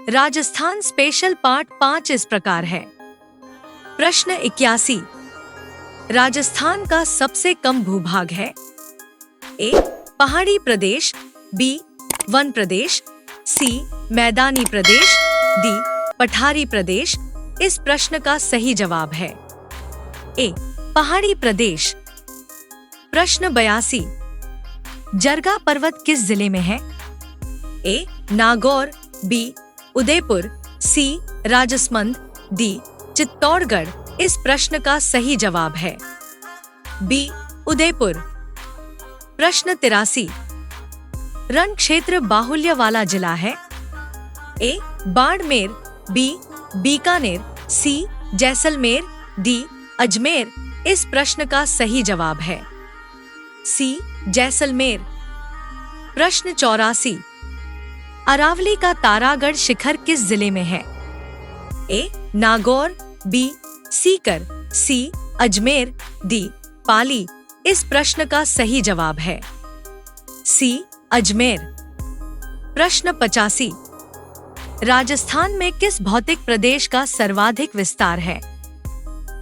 Rajasthan special part 5 इस प्रकार है। प्रश्न 81। राजस्थान का सबसे कम भूभाग है? ए. पहाड़ी प्रदेश, बी. वन प्रदेश, सी. मैदानी प्रदेश, डी. पठारी प्रदेश। इस प्रश्न का सही जवाब है ए. पहाड़ी प्रदेश। प्रश्न 82। जरगा पर्वत किस जिले में है? ए. नागौर, बी. उदयपुर, सी. राजसमंद, डी. चित्तौड़गढ़। इस प्रश्न का सही जवाब है बी. उदयपुर। प्रश्न 83। रण क्षेत्र बाहुल्य वाला जिला है? ए. बाड़मेर, बी. बीकानेर, सी. जैसलमेर, डी. अजमेर। इस प्रश्न का सही जवाब है सी. जैसलमेर। प्रश्न 84। अरावली का तारागढ़ शिखर किस जिले में है? ए. नागौर, बी. सीकर, सी. अजमेर, डी. पाली। इस प्रश्न का सही जवाब है सी. अजमेर। प्रश्न 85। राजस्थान में किस भौतिक प्रदेश का सर्वाधिक विस्तार है?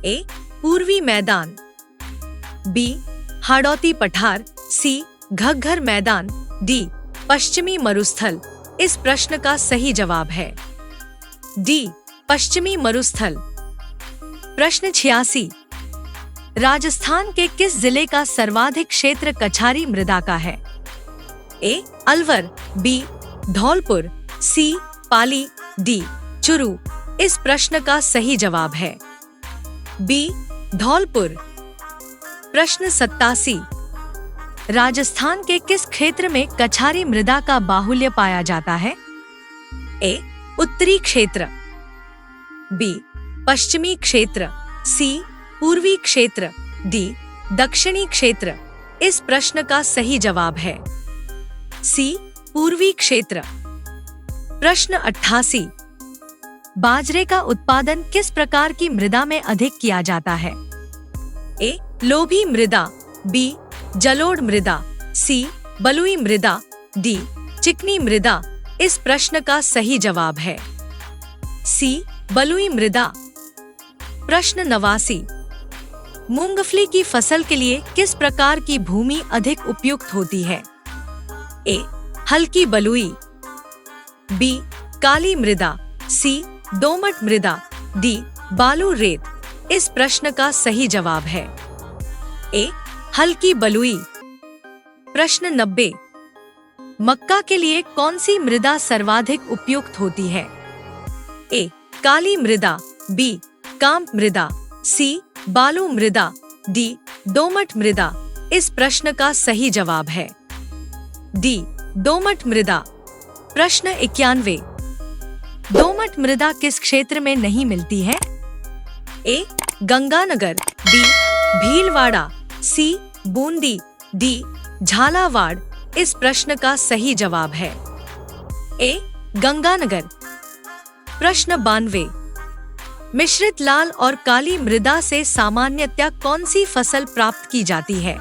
ए. पूर्वी मैदान, बी. हाड़ौती पठार, सी. घग्घर मैदान, डी. पश्चिमी मरुस्थल। इस प्रश्न का सही जवाब है डी. पश्चिमी मरुस्थल। प्रश्न 86। राजस्थान के किस जिले का सर्वाधिक क्षेत्र कछारी मृदा का है? ए. अलवर, बी. धौलपुर, सी. पाली, डी. चुरू। इस प्रश्न का सही जवाब है बी. धौलपुर। प्रश्न 87। राजस्थान के किस क्षेत्र में कछारी मृदा का बाहुल्य पाया जाता है? ए. उत्तरी क्षेत्र, बी. पश्चिमी क्षेत्र, सी. पूर्वी क्षेत्र, डी. दक्षिणी क्षेत्र। इस प्रश्न का सही जवाब है सी. पूर्वी क्षेत्र। प्रश्न 88। बाजरे का उत्पादन किस प्रकार की मृदा में अधिक किया जाता है? ए. लोभी मृदा, बी. जलोढ़ मृदा, सी. बलुई मृदा, डी. चिकनी मृदा। इस प्रश्न का सही जवाब है सी. बलुई मृदा। प्रश्न 89। मूंगफली की फसल के लिए किस प्रकार की भूमि अधिक उपयुक्त होती है? ए. हल्की बलुई, बी. काली मृदा, सी. दोमट मृदा, डी. बालू रेत। इस प्रश्न का सही जवाब है ए. हल्की बलुई। प्रश्न 90। मक्का के लिए कौन सी मृदा सर्वाधिक उपयुक्त होती है? ए. काली मृदा, बी. काम्प मृदा, सी. बालू मृदा, डी. दोमट मृदा। इस प्रश्न का सही जवाब है डी. दोमट मृदा। प्रश्न 91। दोमट मृदा किस क्षेत्र में नहीं मिलती है? ए. गंगानगर, बी. भीलवाड़ा, सी. बूंदी, डी. झालावाड़। इस प्रश्न का सही जवाब है ए. गंगानगर। प्रश्न 92। मिश्रित लाल और काली मृदा से सामान्यतः कौन सी फसल प्राप्त की जाती है?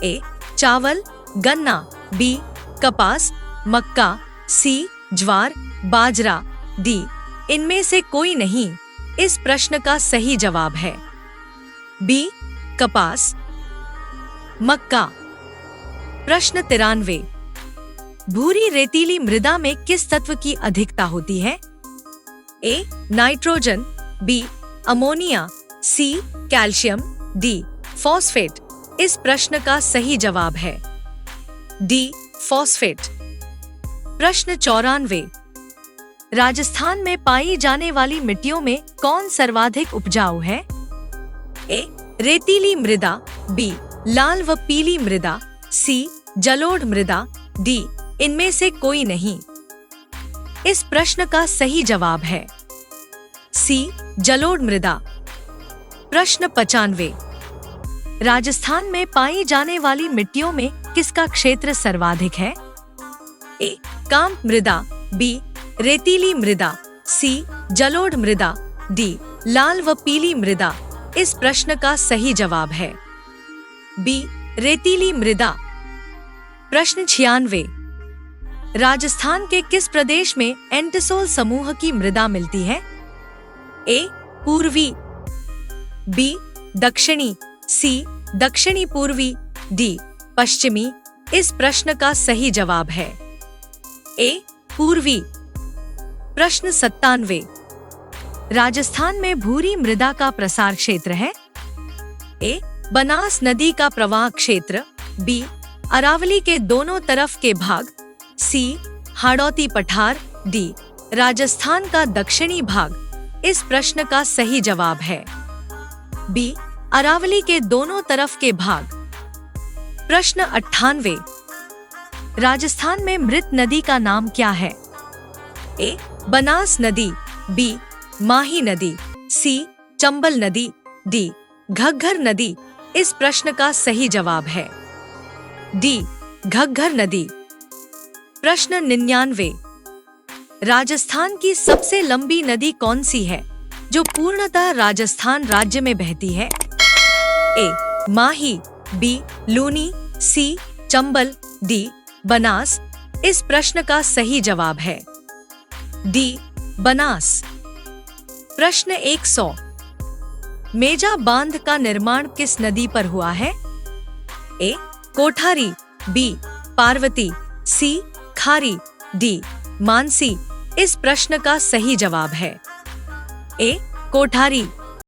ए. चावल, गन्ना, बी. कपास, मक्का, सी. ज्वार, बाजरा, डी. इनमें से कोई नहीं। इस प्रश्न का सही जवाब है बी. कपास। मक्का। प्रश्न 93। भूरी रेतीली मृदा में किस तत्व की अधिकता होती है? A. Nitrogen, B. Ammonia, C. Calcium, D. Phosphate. इस प्रश्न का सही जवाब है डी. फॉस्फेट। प्रश्न 94। राजस्थान में पाई जाने वाली मिट्टियों में कौन सर्वाधिक उपजाऊ है? ए. रेतीली मृदा, बी. लाल व पीली मृदा, सी. जलोढ़ मृदा, डी. इनमें से कोई नहीं। इस प्रश्न का सही जवाब है सी. जलोढ़ मृदा। प्रश्न 95। राजस्थान में पाई जाने वाली मिट्टियों में किसका क्षेत्र सर्वाधिक है? ए. काम्प मृदा, बी. रेतीली मृदा, सी. जलोढ़ मृदा, डी. लाल व पीली मृदा। इस प्रश्न का सही जवाब है बी. रेतीली मृदा। प्रश्न 96। राजस्थान के किस प्रदेश में एंटिसोल समूह की मृदा मिलती है? ए पूर्वी, बी दक्षिणी, सी दक्षिणी पूर्वी, डी पश्चिमी। इस प्रश्न का सही जवाब है ए पूर्वी। प्रश्न 97। राजस्थान में भूरी मृदा का प्रसार क्षेत्र है? ए बनास नदी का प्रवाह क्षेत्र, बी अरावली के दोनों तरफ के भाग, सी हाड़ौती पठार, डी राजस्थान का दक्षिणी भाग। इस प्रश्न का सही जवाब है बी अरावली के दोनों तरफ के भाग। प्रश्न 98। राजस्थान में मृत नदी का नाम क्या है? ए बनास नदी, बी माही नदी, सी चंबल नदी, डी घग्घर नदी। इस प्रश्न का सही जवाब है डी घग्घर नदी। प्रश्न 99। राजस्थान की सबसे लंबी नदी कौन सी है जो पूर्णतः राजस्थान राज्य में बहती है? ए माही, बी लूनी, सी चंबल, डी बनास। इस प्रश्न का सही जवाब है डी बनास। प्रश्न 100। मेजा बांध का निर्माण किस नदी पर हुआ है? ए कोठारी, बी पार्वती, सी खारी, डी मानसी। इस प्रश्न का सही जवाब है ए कोठारी।